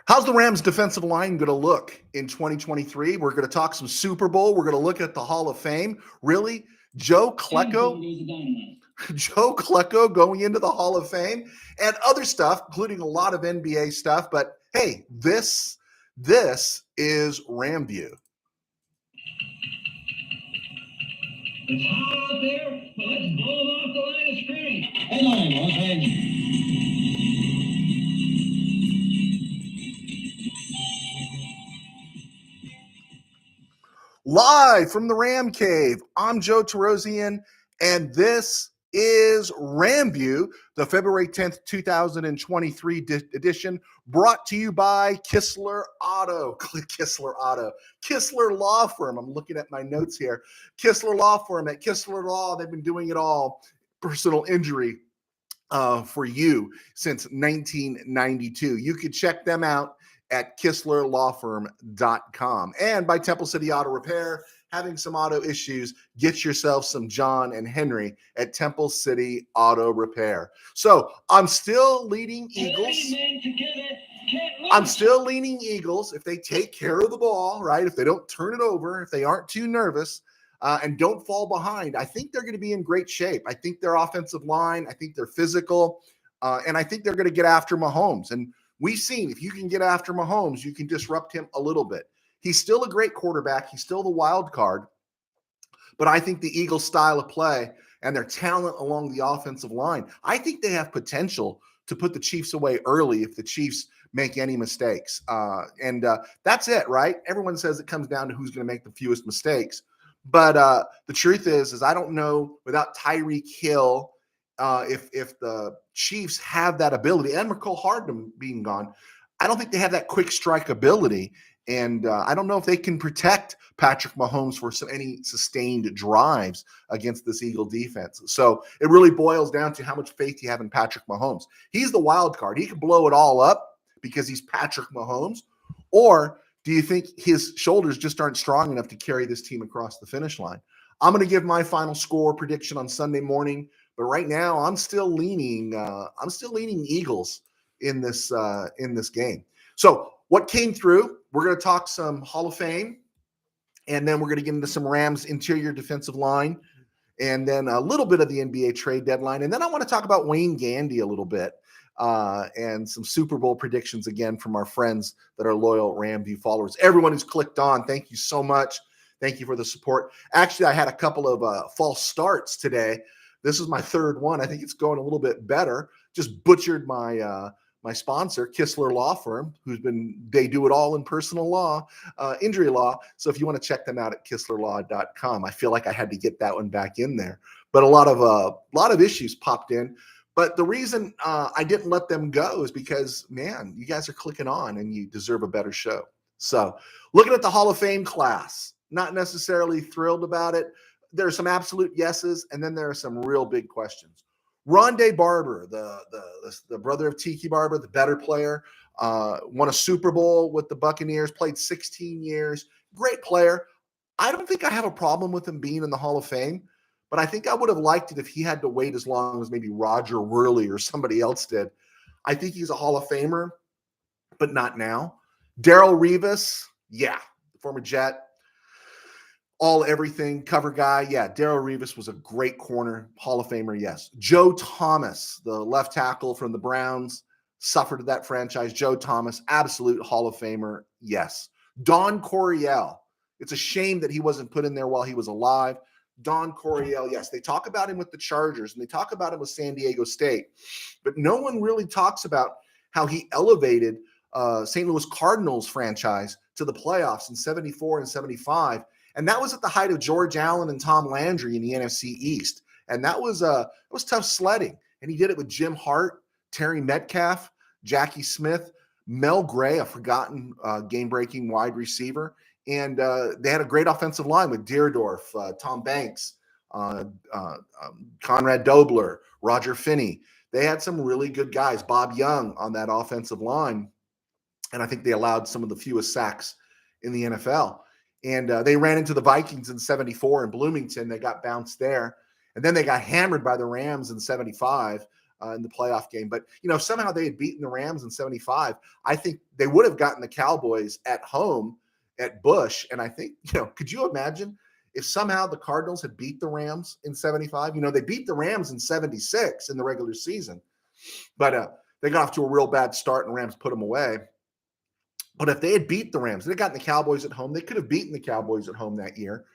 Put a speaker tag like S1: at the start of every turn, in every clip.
S1: How's the Rams defensive line going to look in 2023? We're going to talk some Super Bowl. We're going to look at the Hall of Fame. Really? Joe Klecko? Joe Klecko going into the Hall of Fame and other stuff, including a lot of NBA stuff. But hey, this is RamView.
S2: It's hot out there, but let's blow them off the line of scrimmage. Headline, Los Angeles.
S1: Live from the Ram Cave, I'm Joe Tarosian, and this is RamView, the February 10th, 2023 edition, brought to you by Kistler Auto. Kistler Auto. Kistler Law Firm. I'm looking at my notes here. Kistler Law Firm. At Kistler Law, they've been doing it all. Personal injury for you since 1992. You could check them out at KistlerLawFirm.com. And by Temple City Auto Repair. Having some auto issues, get yourself some John and Henry at Temple City Auto Repair. So I'm still leading Eagles. I'm still leaning Eagles if they take care of the ball, right? If they don't turn it over, if they aren't too nervous and don't fall behind, I think they're going to be in great shape. I think their offensive line, I think they're physical, and I think they're going to get after Mahomes. And we've seen if you can get after Mahomes, you can disrupt him a little bit. He's still a great quarterback. He's still the wild card. But I think the Eagles' style of play and their talent along the offensive line, I think they have potential to put the Chiefs away early if the Chiefs make any mistakes. And that's it, right? Everyone says it comes down to who's going to make the fewest mistakes. But the truth is I don't know without Tyreek Hill if the Chiefs have that ability, and McCole Hardman being gone, I don't think they have that quick strike ability. And I don't know if they can protect Patrick Mahomes for any sustained drives against this Eagle defense. So it really boils down to how much faith you have in Patrick Mahomes. He's the wild card. He can blow it all up because he's Patrick Mahomes. Or do you think his shoulders just aren't strong enough to carry this team across the finish line? I'm going to give my final score prediction on Sunday morning. But right now, I'm still leaning Eagles in this game. So what came through? We're going to talk some Hall of Fame, and then we're going to get into some Rams interior defensive line, and then a little bit of the NBA trade deadline. And then I want to talk about Wayne Gandy a little bit and some Super Bowl predictions again from our friends that are loyal RamView followers. Everyone who's clicked on, thank you so much. Thank you for the support. Actually, I had a couple of false starts today. This is my third one. I think it's going a little bit better. Just butchered my sponsor, Kistler Law Firm, they do it all in personal law, injury law. So if you want to check them out at KistlerLaw.com, I feel like I had to get that one back in there. But a lot of issues popped in. But the reason I didn't let them go is because, man, you guys are clicking on and you deserve a better show. So looking at the Hall of Fame class, not necessarily thrilled about it. There are some absolute yeses, and then there are some real big questions. Rondé Barber, the brother of Tiki Barber, the better player, won a Super Bowl with the Buccaneers, played 16 years, great player. I don't think I have a problem with him being in the Hall of Fame, but I think I would have liked it if he had to wait as long as maybe Roger Worley or somebody else did. I think he's a Hall of Famer, but not now. Darrelle Revis, yeah, former Jet. All everything cover guy. Yeah, Darrelle Revis was a great corner, Hall of Famer, yes. Joe Thomas, the left tackle from the Browns, suffered that franchise. Joe Thomas, absolute Hall of Famer, yes. Don Coryell, it's a shame that he wasn't put in there while he was alive. Don Coryell, yes. They talk about him with the Chargers, and they talk about him with San Diego State, but no one really talks about how he elevated St. Louis Cardinals franchise to the playoffs in 74 and 75. And that was at the height of George Allen and Tom Landry in the NFC East. And that was tough sledding. And he did it with Jim Hart, Terry Metcalf, Jackie Smith, Mel Gray, a forgotten game-breaking wide receiver. And they had a great offensive line with Deerdorf, Tom Banks, Conrad Dobler, Roger Finney. They had some really good guys, Bob Young on that offensive line. And I think they allowed some of the fewest sacks in the NFL. And they ran into the Vikings in 74 in Bloomington. They got bounced there. And then they got hammered by the Rams in 75. in the playoff game. But, if somehow they had beaten the Rams in 75, I think they would have gotten the Cowboys at home at Busch. And I think, could you imagine if somehow the Cardinals had beat the Rams in 75? They beat the Rams in 76 in the regular season, but they got off to a real bad start and Rams put them away. But if they had beat the Rams, they'd gotten the Cowboys at home. They could have beaten the Cowboys at home that year.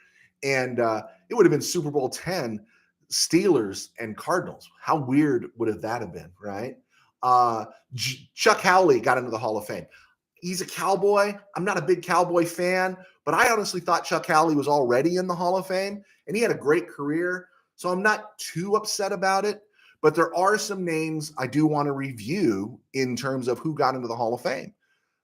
S1: And it would have been Super Bowl 10, Steelers and Cardinals. How weird would that have been, right? Chuck Howley got into the Hall of Fame. He's a Cowboy. I'm not a big Cowboy fan, but I honestly thought Chuck Howley was already in the Hall of Fame, and he had a great career. So I'm not too upset about it. But there are some names I do want to review in terms of who got into the Hall of Fame.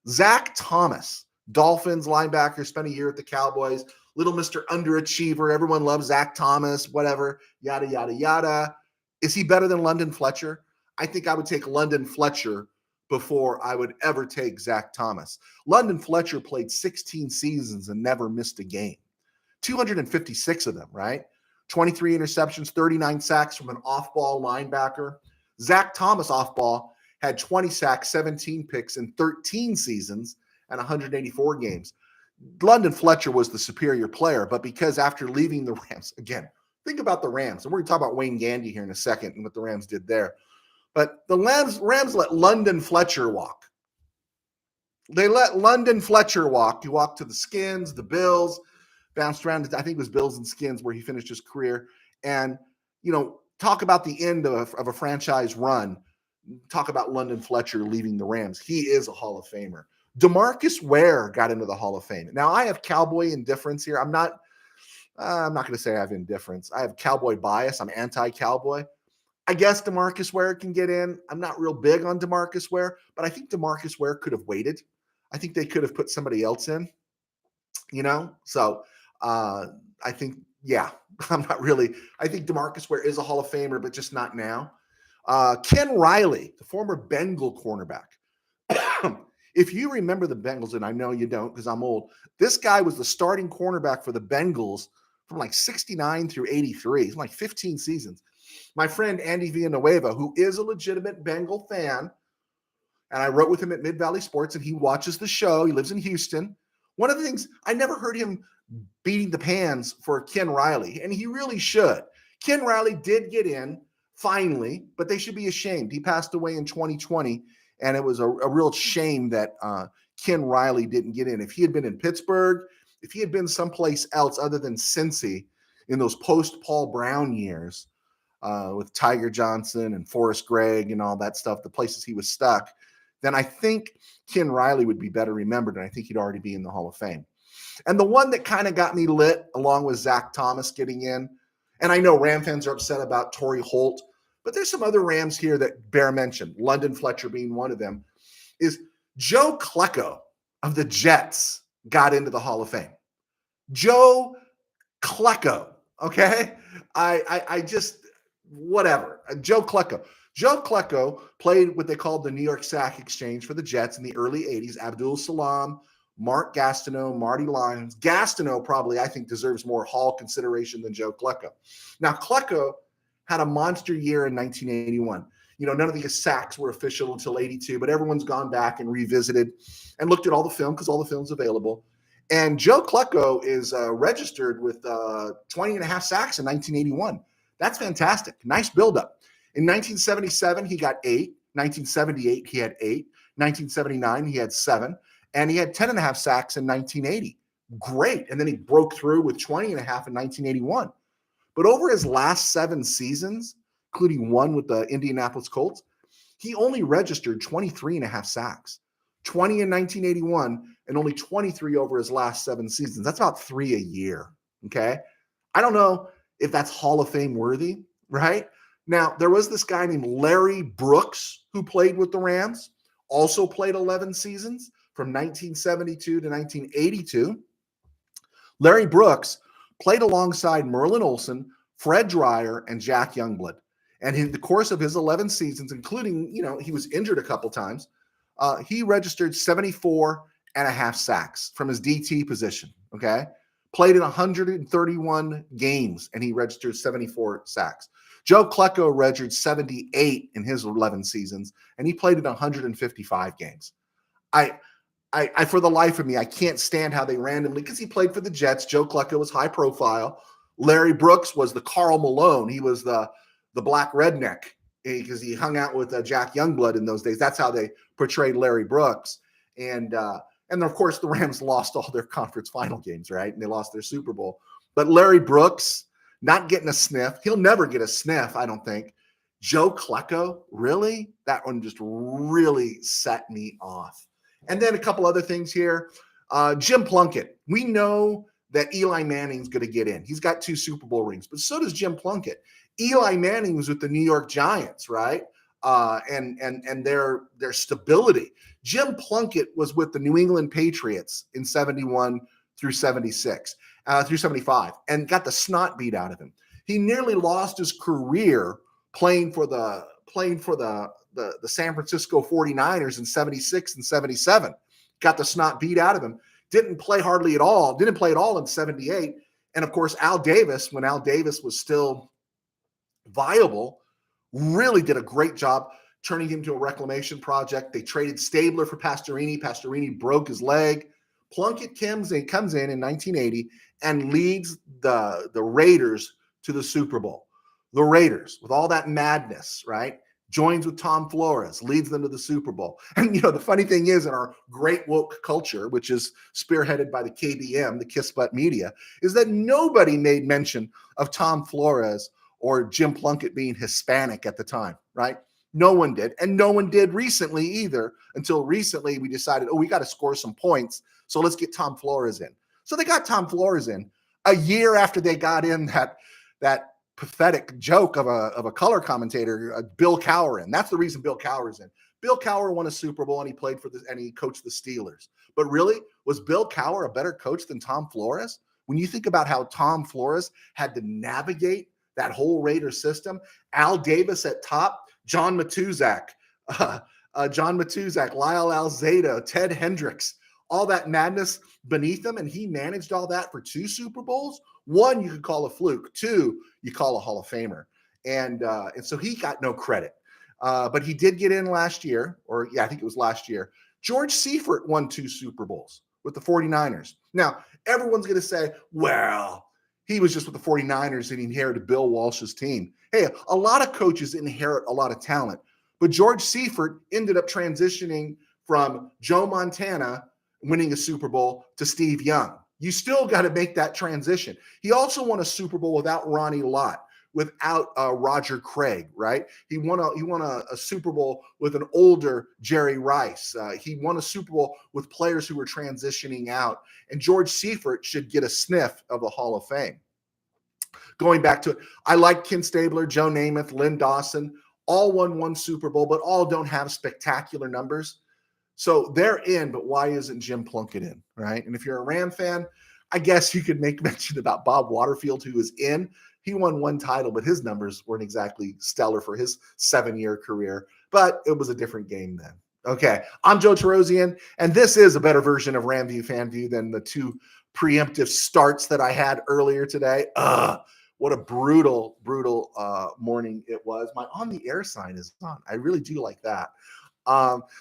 S1: Zach Thomas, Dolphins linebacker, spent a year at the Cowboys. Little Mr. Underachiever. Everyone loves Zach Thomas, whatever, yada, yada, yada. Is he better than London Fletcher? I think I would take London Fletcher before I would ever take Zach Thomas. London Fletcher played 16 seasons and never missed a game. 256 of them, right? 23 interceptions, 39 sacks from an off-ball linebacker. Zach Thomas off-ball had 20 sacks, 17 picks in 13 seasons and 184 games. London Fletcher was the superior player, but because after leaving the Rams, again, think about the Rams, and we're going to talk about Wayne Gandy here in a second and what the Rams did there. But the Rams let London Fletcher walk. They let London Fletcher walk. He walked to the Skins, the Bills, bounced around. I think it was Bills and Skins where he finished his career. And, talk about the end of a franchise run. Talk about London Fletcher leaving the Rams. He is a Hall of Famer. DeMarcus Ware got into the Hall of Fame. Now, I have Cowboy indifference here. I'm not going to say I have indifference. I have Cowboy bias. I'm anti-Cowboy. I guess DeMarcus Ware can get in. I'm not real big on DeMarcus Ware, but I think DeMarcus Ware could have waited. I think they could have put somebody else in, So I think, I'm not really. I think DeMarcus Ware is a Hall of Famer, but just not now. Ken Riley, the former Bengal cornerback. If you remember the Bengals, and I know you don't because I'm old, this guy was the starting cornerback for the Bengals from like 69 through 83. It's like 15 seasons. My friend Andy Villanueva, who is a legitimate Bengal fan, and I wrote with him at Mid-Valley Sports, and he watches the show. He lives in Houston. One of the things, I never heard him beating the pans for Ken Riley, and he really should. Ken Riley did get in finally, but they should be ashamed. He passed away in 2020, and it was a real shame that Ken Riley didn't get in. If he had been in Pittsburgh, if he had been someplace else other than Cincy in those post-Paul Brown years with Tiger Johnson and Forrest Gregg and all that stuff, the places he was stuck, then I think Ken Riley would be better remembered, and I think he'd already be in the Hall of Fame. And the one that kind of got me lit, along with Zach Thomas getting in, and I know Ram fans are upset about Torrey Holt, but there's some other Rams here that bear mention, London Fletcher being one of them, is Joe Klecko of the Jets got into the Hall of Fame. Joe Klecko, okay? I just, whatever. Joe Klecko. Joe Klecko played what they called the New York Sack Exchange for the Jets in the early 80s. Abdul Salam, Mark Gastineau, Marty Lyons. Gastineau probably, I think, deserves more Hall consideration than Joe Klecko. Now, Klecko had a monster year in 1981. None of the sacks were official until 82, but everyone's gone back and revisited and looked at all the film because all the film's available. And Joe Klecko is registered with 20 and a half sacks in 1981. That's fantastic. Nice buildup. In 1977, he got 8. 1978, he had 8. 1979, he had 7. And he had 10 and a half sacks in 1980. Great. And then he broke through with 20 and a half in 1981. But over his last 7 seasons, including one with the Indianapolis Colts, he only registered 23 and a half sacks. 20 in 1981 and only 23 over his last 7 seasons. That's about 3 a year, okay? I don't know if that's Hall of Fame worthy, right? Now, there was this guy named Larry Brooks who played with the Rams, also played 11 seasons from 1972 to 1982. Larry Brooks played alongside Merlin Olsen, Fred Dreyer, and Jack Youngblood. And in the course of his 11 seasons, including, he was injured a couple times, he registered 74 and a half sacks from his DT position, okay? Played in 131 games, and he registered 74 sacks. Joe Klecko redshirted 78 in his 11 seasons, and he played in 155 games. I for the life of me, I can't stand how they randomly, because he played for the Jets. Joe Klecko was high profile. Larry Brooks was the Karl Malone. He was the black redneck because he hung out with Jack Youngblood in those days. That's how they portrayed Larry Brooks. And of course, the Rams lost all their conference final games, right? And they lost their Super Bowl. But Larry Brooks, not getting a sniff. He'll never get a sniff, I don't think. Joe Klecko, really? That one just really set me off. And then a couple other things here. Jim Plunkett. We know that Eli Manning's going to get in. He's got 2 Super Bowl rings, but so does Jim Plunkett. Eli Manning was with the New York Giants, right? And their stability. Jim Plunkett was with the New England Patriots in 71 through 76, through 75, and got the snot beat out of him. He nearly lost his career playing for the San Francisco 49ers in 76 and 77. Got the snot beat out of him. Didn't play hardly at all. Didn't play at all in 78. And of course, Al Davis, when Al Davis was still viable, really did a great job turning him to a reclamation project. They traded Stabler for Pastorini. Pastorini broke his leg. Plunkett comes in in 1980 and leads the Raiders to the Super Bowl. The Raiders, with all that madness, right, joins with Tom Flores, leads them to the Super Bowl. And, the funny thing is, in our great woke culture, which is spearheaded by the KBM, the Kiss Butt Media, is that nobody made mention of Tom Flores or Jim Plunkett being Hispanic at the time, right? No one did. And no one did recently either, until recently we decided, we got to score some points, so let's get Tom Flores in. So they got Tom Flores in a year after they got in that pathetic joke of a color commentator, Bill Cowher. That's the reason Bill Cowher's in. Bill Cowher won a Super Bowl and he played and he coached the Steelers. But really, was Bill Cowher a better coach than Tom Flores? When you think about how Tom Flores had to navigate that whole Raider system, Al Davis at top, John Matuzak, Lyle Alzado, Ted Hendricks, all that madness beneath him, and he managed all that for 2 Super Bowls. 1 you could call a fluke. 2 you call a Hall of Famer, and so he got no credit. But he did get in last year, I think it was last year. George Seifert won 2 Super Bowls with the 49ers. Now, everyone's going to say, well, he was just with the 49ers and he inherited Bill Walsh's team. Hey, a lot of coaches inherit a lot of talent, but George Seifert ended up transitioning from Joe Montana winning a Super Bowl to Steve Young. You still got to make that transition. He also won a Super Bowl without Ronnie Lott, without Roger Craig, right? He won a Super Bowl with an older Jerry Rice. He won a Super Bowl with players who were transitioning out. And George Seifert should get a sniff of the Hall of Fame. Going back to it, I like Ken Stabler, Joe Namath, Lynn Dawson, all won 1 Super Bowl, but all don't have spectacular numbers. So they're in, but why isn't Jim Plunkett in, right? And if you're a Ram fan, I guess you could make mention about Bob Waterfield, who is in. He won 1 title, but his numbers weren't exactly stellar for his 7-year career, but it was a different game then. Okay, I'm Joe Tarosian, and this is a better version of RamView FanView than the 2 preemptive starts that I had earlier today. What a brutal morning it was. My on the air sign is on. I really do like that.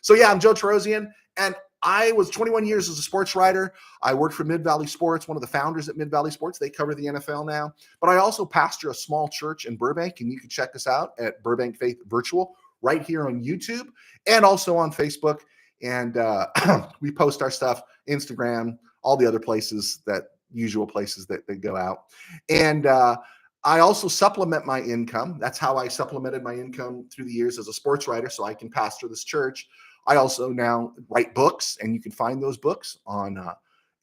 S1: So yeah, I'm Joe Tarosian, and I was 21 years as a sports writer. I worked for Mid-Valley Sports, one of the founders at Mid-Valley Sports. They cover the NFL now. But I also pastor a small church in Burbank, and you can check us out at Burbank Faith Virtual right here on YouTube and also on Facebook. And we post our stuff, Instagram, all the other places, usual places that they go out. And I also supplement my income. That's how I supplemented my income through the years as a sports writer, so I can pastor this church. I also now write books, and you can find those books on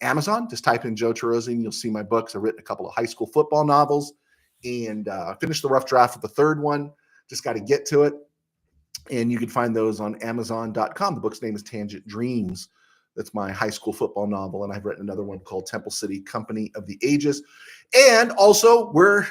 S1: Amazon. Just type in Joe Tarosian, you'll see my books. I've written a couple of high school football novels and finished the rough draft of the 3rd one. Just got to get to it. And you can find those on Amazon.com. The book's name is Tangent Dreams. That's my high school football novel. And I've written another one called Temple City Company of the Ages. And also, we're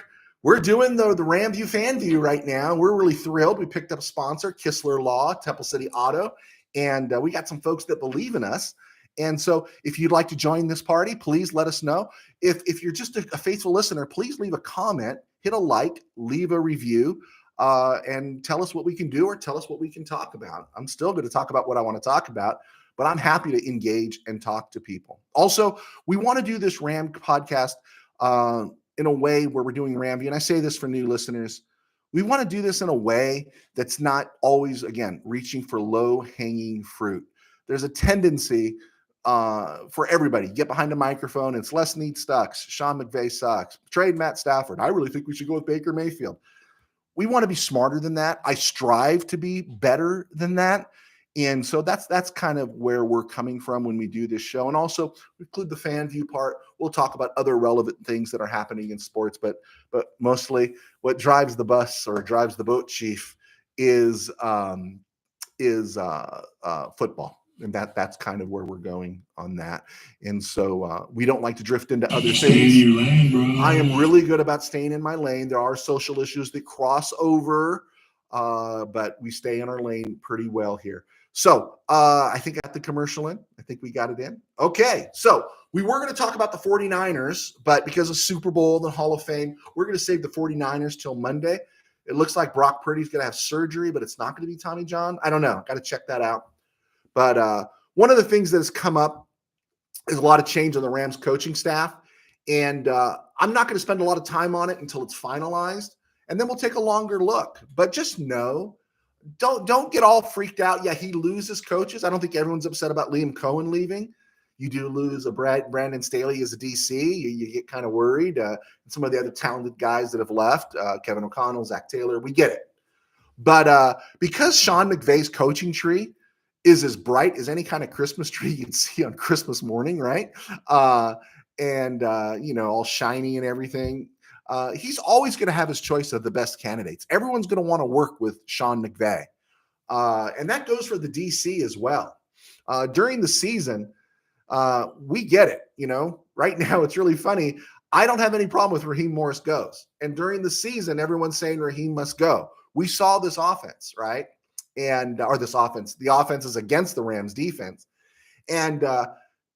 S1: doing the RamView FanView right now. We're really thrilled. We picked up a sponsor, Kistler Law, Temple City Auto. And we got some folks that believe in us. And so if you'd like to join this party, please let us know. If you're just a faithful listener, please leave a comment, hit a like, leave a review, and tell us what we can do or tell us what we can talk about. I'm still going to talk about what I want to talk about, but I'm happy to engage and talk to people. Also, we want to do this Ram podcast in a way where we're doing RamView. And I say this for new listeners. We want to do this in a way that's not always, again, reaching for low-hanging fruit. There's a tendency for everybody, get behind a microphone. It's Les Need sucks. Sean McVay sucks. Trade Matt Stafford. I really think we should go with Baker Mayfield. We want to be smarter than that. I strive to be better than that. And so that's kind of where we're coming from when we do this show. And also include the fan view part. We'll talk about other relevant things that are happening in sports, but mostly what drives the bus or drives the boat, Chief, is football. And that's kind of where we're going on that. And so we don't like to drift into other things. I am really good about staying in my lane. There are social issues that cross over, but we stay in our lane pretty well here. So I think I got the commercial in. I think we got it in. Okay, so we were going to talk about the 49ers, but because of Super Bowl, the Hall of Fame, we're going to save the 49ers till Monday. It looks like Brock Purdy's going to have surgery, but it's not going to be Tommy John. I don't know. Got to check that out. But one of the things that has come up is a lot of change on the Rams coaching staff. And I'm not going to spend a lot of time on it until it's finalized. And then we'll take a longer look. But just know, don't get all freaked out. Yeah, he loses coaches. I don't think everyone's upset about Liam Cohen leaving. You do lose a Brandon Staley as a DC. You get kind of worried. And some of the other talented guys that have left, Kevin O'Connell, Zach Taylor, we get it. But because Sean McVay's coaching tree is as bright as any kind of Christmas tree you'd see on Christmas morning, right? And all shiny and everything. He's always going to have his choice of the best candidates. Everyone's going to want to work with Sean McVay. And that goes for the DC as well. During the season, we get it. Right now it's really funny. I don't have any problem with Raheem Morris goes. And during the season, everyone's saying Raheem must go. We saw this offense, right? The offense is against the Rams defense. And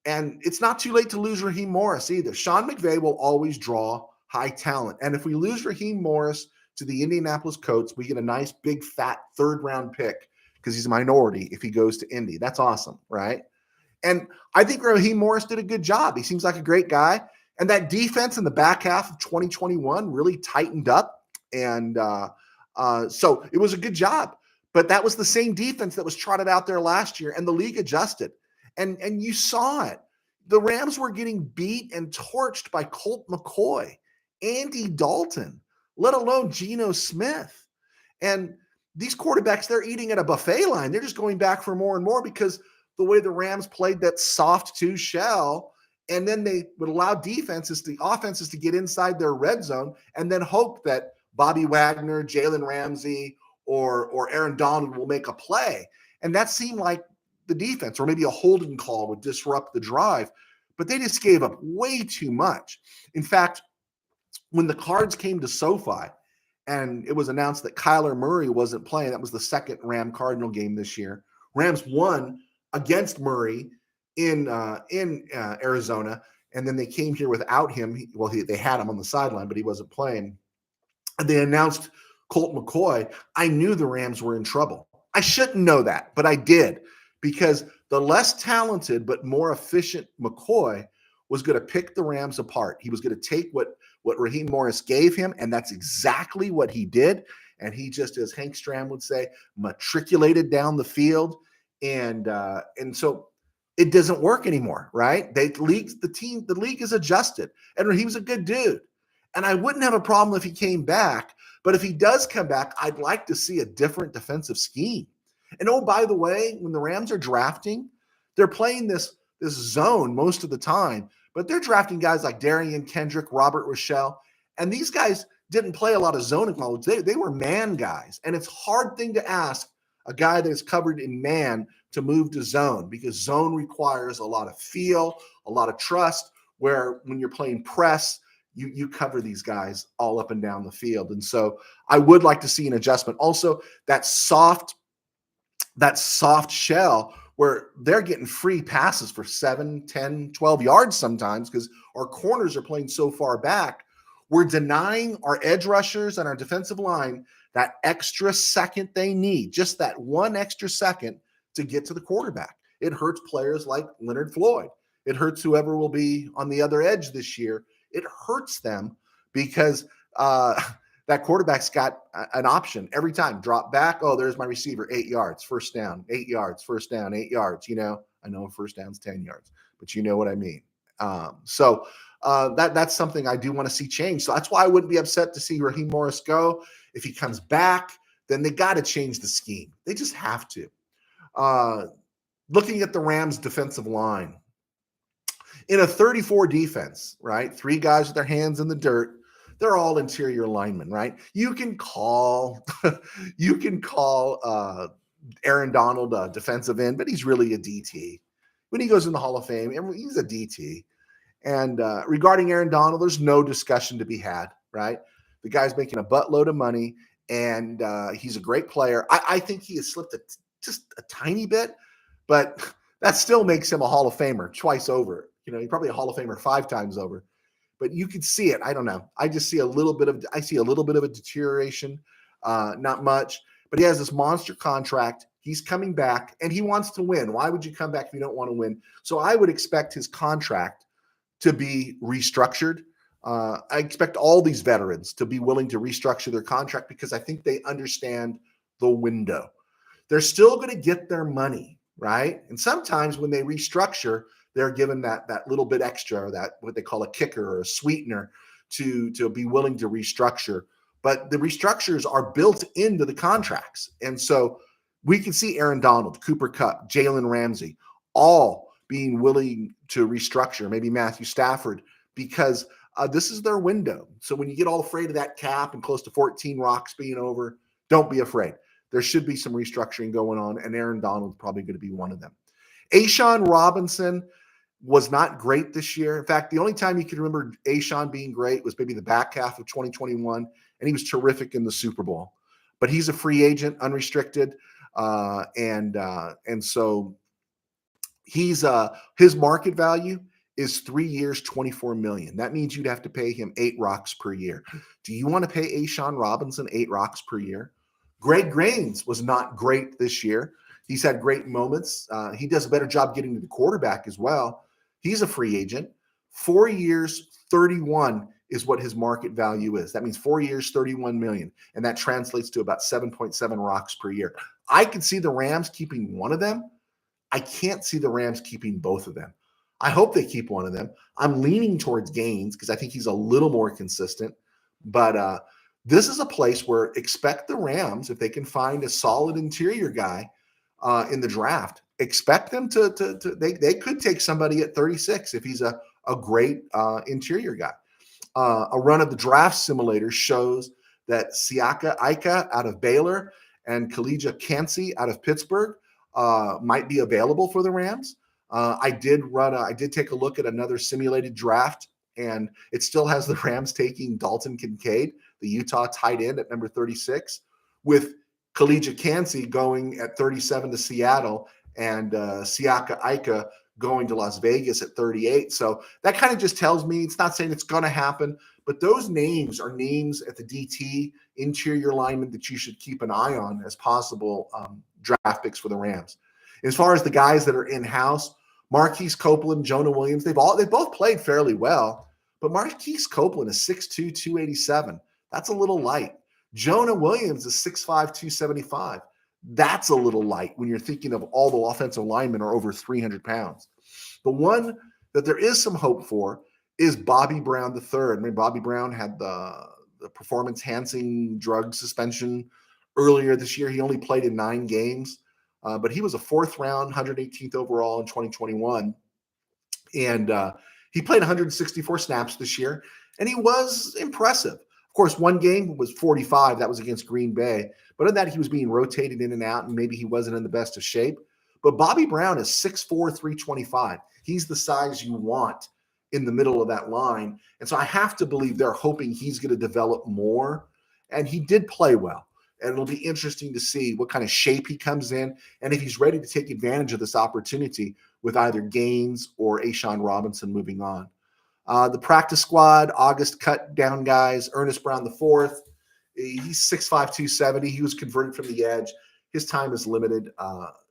S1: it's not too late to lose Raheem Morris either. Sean McVay will always draw high talent. And if we lose Raheem Morris to the Indianapolis Colts, we get a nice big fat third-round pick because he's a minority if he goes to Indy. That's awesome, right? And I think Raheem Morris did a good job. He seems like a great guy. And that defense in the back half of 2021 really tightened up. And so it was a good job. But that was the same defense that was trotted out there last year, and the league adjusted. And you saw it. The Rams were getting beat and torched by Colt McCoy, Andy Dalton, let alone Geno Smith. And these quarterbacks, they're eating at a buffet line. They're just going back for more and more because the way the Rams played that soft two shell, and then they would allow offenses to get inside their red zone and then hope that Bobby Wagner, Jalen Ramsey, or Aaron Donald will make a play. And that seemed like the defense, or maybe a holding call would disrupt the drive. But they just gave up way too much. In fact, when the Cards came to SoFi and it was announced that Kyler Murray wasn't playing, that was the second Ram Cardinal game this year. Rams won against Murray in Arizona, and then they came here without him. They had him on the sideline, but he wasn't playing. And they announced Colt McCoy. I knew the Rams were in trouble. I shouldn't know that, but I did, because the less talented but more efficient McCoy was going to pick the Rams apart. He was going to take what Raheem Morris gave him, and that's exactly what he did. And he just, as Hank Stram would say, matriculated down the field. And so it doesn't work anymore, right? The league is adjusted. And Raheem's a good dude. And I wouldn't have a problem if he came back. But if he does come back, I'd like to see a different defensive scheme. And oh, by the way, when the Rams are drafting, they're playing this zone most of the time, but they're drafting guys like Darian Kendrick, Robert Rochelle, and these guys didn't play a lot of zone in college. They were man guys, and it's a hard thing to ask a guy that is covered in man to move to zone, because zone requires a lot of feel, a lot of trust, where when you're playing press, you cover these guys all up and down the field. And so I would like to see an adjustment. Also, that soft shell where they're getting free passes for 7, 10, 12 yards sometimes because our corners are playing so far back. We're denying our edge rushers and our defensive line that extra second they need, just that one extra second to get to the quarterback. It hurts players like Leonard Floyd. It hurts whoever will be on the other edge this year. It hurts them because that quarterback's got an option every time. Drop back. Oh, there's my receiver. 8 yards, first down. 8 yards, first down. 8 yards. I know a first down's 10 yards, but you know what I mean. That's something I do want to see change. So that's why I wouldn't be upset to see Raheem Morris go. If he comes back, then they got to change the scheme. They just have to. Looking at the Rams' defensive line, in a 34 defense, right? 3 guys with their hands in the dirt. They're all interior linemen, right? You can call Aaron Donald a defensive end, but he's really a DT. When he goes in the Hall of Fame, he's a DT. And regarding Aaron Donald, there's no discussion to be had, right? The guy's making a buttload of money, and he's a great player. I think he has slipped just a tiny bit, but that still makes him a Hall of Famer twice over. He's probably a Hall of Famer 5 times over. But you could see it. I don't know. I just see a little bit of a deterioration, not much. But he has this monster contract. He's coming back, and he wants to win. Why would you come back if you don't want to win? So I would expect his contract to be restructured. I expect all these veterans to be willing to restructure their contract because I think they understand the window. They're still going to get their money, right? And sometimes when they restructure, they're given that little bit extra, or that what they call a kicker or a sweetener to be willing to restructure. But the restructures are built into the contracts. And so we can see Aaron Donald, Cooper Kupp, Jalen Ramsey, all being willing to restructure, maybe Matthew Stafford, because this is their window. So when you get all afraid of that cap and close to 14 rocks being over, don't be afraid. There should be some restructuring going on, and Aaron Donald's probably going to be one of them. A'Shawn Robinson was not great this year. In fact, the only time you can remember A'Shawn being great was maybe the back half of 2021, and he was terrific in the Super Bowl. But he's a free agent, unrestricted, and so he's his market value is 3 years, $24 million. That means you'd have to pay him 8 rocks per year. Do you want to pay A'Shawn Robinson 8 rocks per year? Greg Gaines was not great this year. He's had great moments. He does a better job getting to the quarterback as well. He's a free agent. 4 years, 31 is what his market value is. That means 4 years, 31 million. And that translates to about 7.7 rocks per year. I could see the Rams keeping one of them. I can't see the Rams keeping both of them. I hope they keep one of them. I'm leaning towards Gaines because I think he's a little more consistent. But this is a place where expect the Rams, if they can find a solid interior guy in the draft, expect them they could take somebody at 36 if he's a great interior guy. A run of the draft simulator shows that Siaka Ika out of Baylor and Kalijah Kancey out of Pittsburgh might be available for the Rams. I did take a look at another simulated draft, and it still has the Rams taking Dalton Kincaid, the Utah tight end, at number 36, with Kalijah Kancey going at 37 to Seattle, and Siaka Ika going to Las Vegas at 38. So that kind of just tells me, it's not saying it's going to happen, but those names are names at the DT interior lineman that you should keep an eye on as possible draft picks for the Rams. As far as the guys that are in-house, Marquise Copeland, Jonah Williams, they both played fairly well, but Marquise Copeland is 6'2", 287. That's a little light. Jonah Williams is 6'5", 275. That's a little light when you're thinking of all the offensive linemen are over 300 pounds. The one that there is some hope for is Bobby Brown III. I mean, Bobby Brown had the performance-enhancing drug suspension earlier this year. He only played in 9 games, but he was a 4th round, 118th overall in 2021. And he played 164 snaps this year, and he was impressive. Of course, one game was 45. That was against Green Bay. But in that, he was being rotated in and out, and maybe he wasn't in the best of shape. But Bobby Brown is 6'4", 325. He's the size you want in the middle of that line. And so I have to believe they're hoping he's going to develop more. And he did play well. And it'll be interesting to see what kind of shape he comes in and if he's ready to take advantage of this opportunity with either Gaines or Ashawn Robinson moving on. The practice squad, August cut down guys, Ernest Brown the fourth. He's 6'5", 270. He was converted from the edge. His time is limited.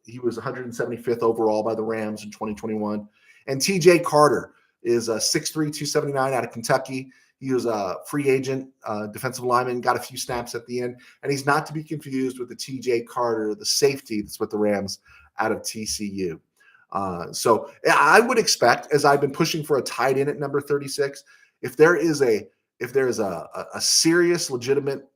S1: He was 175th overall by the Rams in 2021. And TJ Carter is 6'3", 279 out of Kentucky. He was a free agent, defensive lineman, got a few snaps at the end. And he's not to be confused with the TJ Carter, the safety that's with the Rams out of TCU. So I would expect, as I've been pushing for a tight end at number 36, if there is a serious, legitimate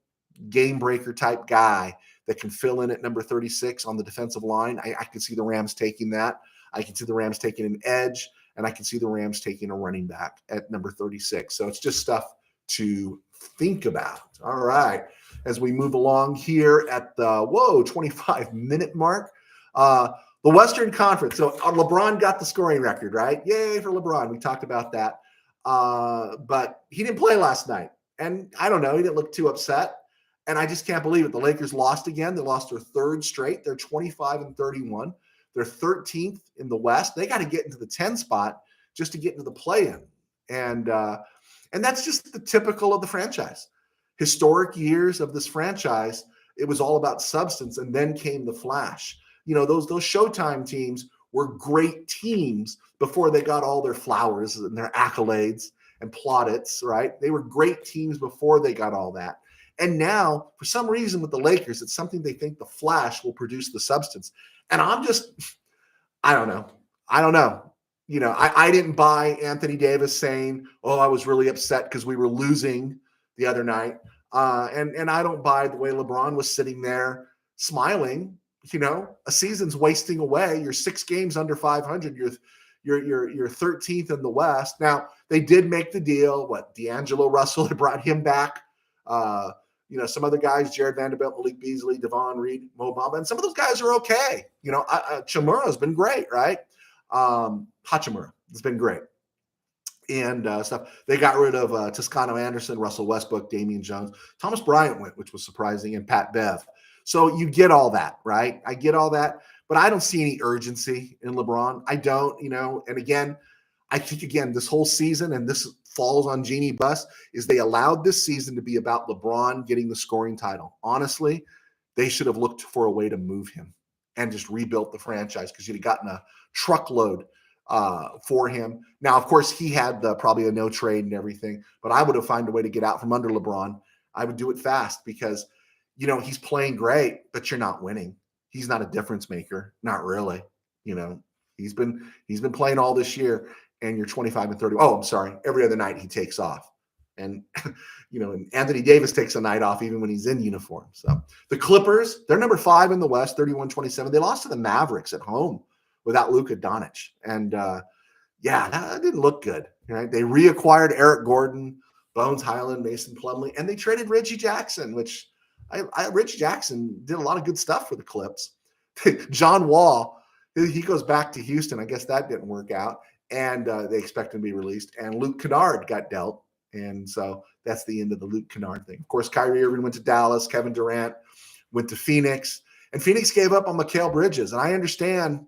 S1: game breaker type guy that can fill in at number 36 on the defensive line, I can see the Rams taking that. I can see the Rams taking an edge, and I can see the Rams taking a running back at number 36. So it's just stuff to think about. All right. As we move along here at the 25-minute mark, the Western Conference. So LeBron got the scoring record, right? Yay for LeBron. We talked about that. But he didn't play last night. And I don't know. He didn't look too upset. And I just can't believe it. The Lakers lost again. They lost their third straight. They're 25-31. They're 13th in the West. They got to get into the 10 spot just to get into the play-in. And that's just the typical of the franchise. Historic years of this franchise, it was all about substance, and then came the flash. You know, those Showtime teams were great teams before they got all their flowers and their accolades and plaudits, right? They were great teams before they got all that. And now, for some reason with the Lakers, it's something they think the flash will produce the substance. And I don't know. You know, I didn't buy Anthony Davis saying, oh, I was really upset because we were losing the other night. And I don't buy the way LeBron was sitting there smiling. You know, a season's wasting away. You're 6 games under 500. You're 13th in the West. Now, they did make the deal. D'Angelo Russell, they brought him back. You know, some other guys, Jared Vanderbilt, Malik Beasley, Devon Reed, Mo Bamba, and some of those guys are okay. You know, Chimura's been great, right? Hachimura has been great. And stuff. They got rid of Toscano Anderson, Russell Westbrook, Damian Jones. Thomas Bryant went, which was surprising, and Pat Bev. So you get all that, right? I get all that, but I don't see any urgency in LeBron. I don't, you know, and again, I think, this whole season, and this falls on Jeannie Buss, is they allowed this season to be about LeBron getting the scoring title. Honestly, they should have looked for a way to move him and just rebuilt the franchise, because you'd have gotten a truckload for him. Now, of course, he had probably a no trade and everything, but I would have found a way to get out from under LeBron. I would do it fast because, you know, he's playing great, but you're not winning. He's not a difference maker. Not really. You know, he's been playing all this year, and you're 25-30. Oh, I'm sorry. Every other night he takes off. And, you know, and Anthony Davis takes a night off even when he's in uniform. So the Clippers, they're number 5 in the West, 31-27. They lost to the Mavericks at home without Luka Doncic. And, that didn't look good. Right? They reacquired Eric Gordon, Bones Highland, Mason Plumlee, and they traded Reggie Jackson, which Reggie Jackson did a lot of good stuff for the Clips. John Wall, he goes back to Houston. I guess that didn't work out. And they expect him to be released. And Luke Kennard got dealt. And so that's the end of the Luke Kennard thing. Of course, Kyrie Irving went to Dallas. Kevin Durant went to Phoenix. And Phoenix gave up on Mikal Bridges. And I understand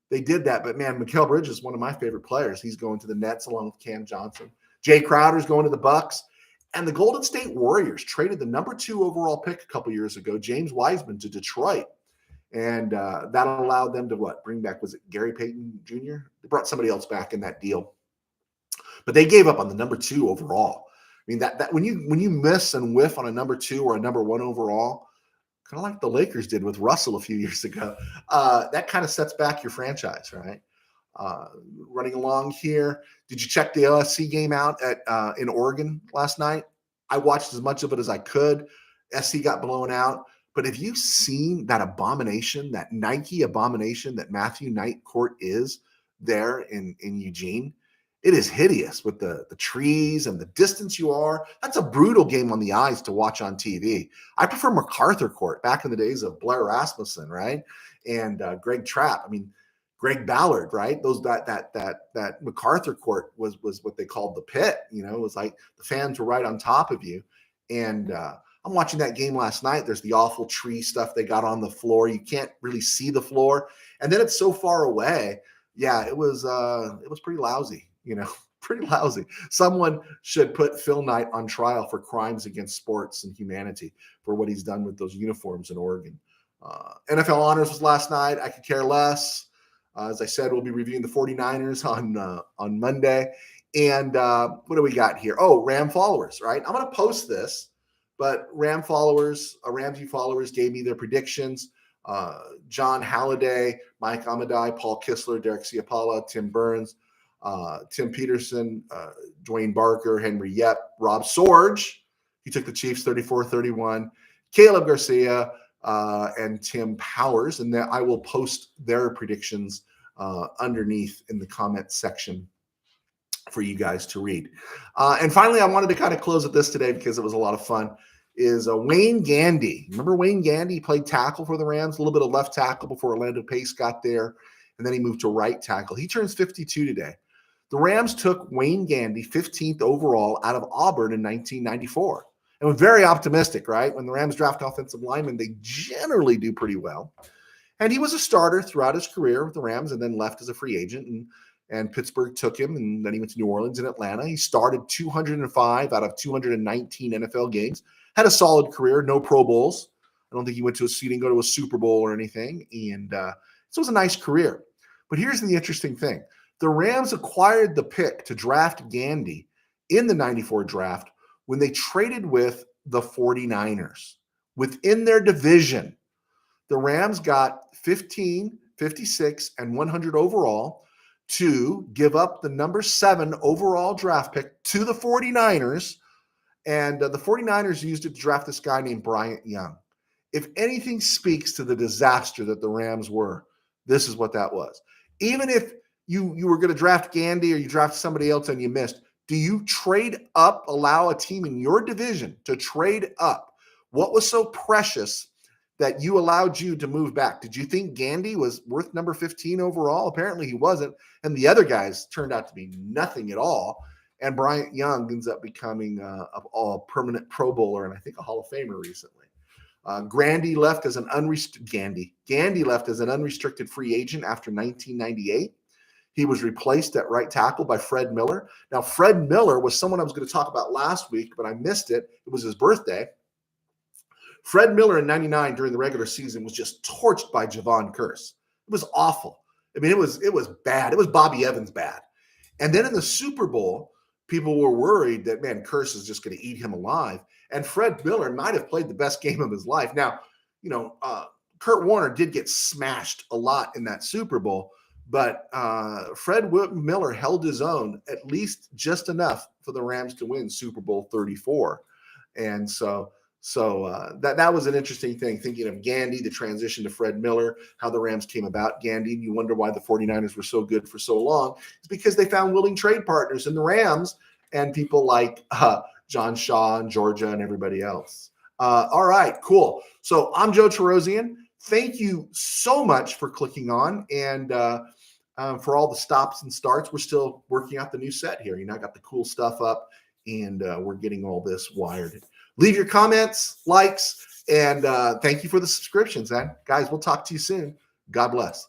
S1: they did that. But, man, Mikal Bridges is one of my favorite players. He's going to the Nets along with Cam Johnson. Jay Crowder's going to the Bucks. And the Golden State Warriors traded the number 2 overall pick a couple years ago, James Wiseman, to Detroit. And that allowed them to bring back, was it Gary Payton Jr.? They brought somebody else back in that deal. But they gave up on the number 2 overall. I mean, that when you miss and whiff on a number 2 or a number 1 overall, kind of like the Lakers did with Russell a few years ago, that kind of sets back your franchise, right? Running along here, did you check the LSC game out in Oregon last night? I watched as much of it as I could. SC got blown out. But have you seen that abomination, that Nike abomination that Matthew Knight Court is there in Eugene? It is hideous with the trees and the distance you are. That's a brutal game on the eyes to watch on TV. I prefer MacArthur Court back in the days of Blair Rasmussen, right? And Greg Trapp. I mean, Greg Ballard, right? That MacArthur Court was what they called the pit. You know, it was like the fans were right on top of you. And I'm watching that game last night. There's the awful tree stuff they got on the floor. You can't really see the floor. And then it's so far away. Yeah, it was pretty lousy, pretty lousy. Someone should put Phil Knight on trial for crimes against sports and humanity for what he's done with those uniforms in Oregon. NFL Honors was last night. I could care less. As I said, we'll be reviewing the 49ers on Monday. And what do we got here? Oh, Ram followers, right? I'm going to post this, but RamView followers gave me their predictions. John Halliday, Mike Amadai, Paul Kistler, Derek Ciapala, Tim Burns, Tim Peterson, Dwayne Barker, Henry Yep, Rob Sorge. He took the Chiefs 34-31. Caleb Garcia, and Tim Powers, and then I will post their predictions underneath in the comment section for you guys to read. And finally, I wanted to kind of close with this today because it was a lot of fun, is Wayne Gandy. Remember Wayne Gandy? He played tackle for the Rams, a little bit of left tackle before Orlando Pace got there, and then he moved to right tackle. He turns 52 today. The Rams took Wayne Gandy, 15th overall, out of Auburn in 1994. And we're very optimistic, right? When the Rams draft offensive linemen, they generally do pretty well. And he was a starter throughout his career with the Rams and then left as a free agent. And Pittsburgh took him, and then he went to New Orleans and Atlanta. He started 205 out of 219 NFL games. Had a solid career, no Pro Bowls. I don't think he didn't go to a Super Bowl or anything. And so it was a nice career. But here's the interesting thing. The Rams acquired the pick to draft Gandy in the 94 draft when they traded with the 49ers. Within their division, the Rams got 15, 56, and 100 overall to give up the number 7 overall draft pick to the 49ers. And the 49ers used it to draft this guy named Bryant Young. If anything speaks to the disaster that the Rams were, this is what that was. Even if you were going to draft Gandy or you drafted somebody else and you missed, do you trade up, allow a team in your division to trade up? What was so precious that you allowed you to move back? Did you think Gandy was worth number 15 overall? Apparently he wasn't. And the other guys turned out to be nothing at all. And Bryant Young ends up becoming a permanent Pro Bowler and I think a Hall of Famer recently. Gandy left as an unrestricted free agent after 1998. He was replaced at right tackle by Fred Miller. Now, Fred Miller was someone I was going to talk about last week, but I missed it. It was his birthday. Fred Miller in 99 during the regular season was just torched by Javon Curse. It was awful. I mean, it was bad. It was Bobby Evans bad. And then in the Super Bowl, people were worried that, man, Curse is just going to eat him alive. And Fred Miller might have played the best game of his life. Now, Kurt Warner did get smashed a lot in that Super Bowl, but Fred Miller held his own at least just enough for the Rams to win Super Bowl 34. And so that was an interesting thing, thinking of Gandy, the transition to Fred Miller, how the Rams came about Gandy. And you wonder why the 49ers were so good for so long. It's because they found willing trade partners in the Rams and people like John Shaw and Georgia and everybody else. All right, cool. So I'm Joe Terosian. Thank you so much for clicking on and for all the stops and starts. We're still working out the new set here. I got the cool stuff up and we're getting all this wired. Leave your comments, likes, and thank you for the subscriptions, man. Guys, we'll talk to you soon. God bless.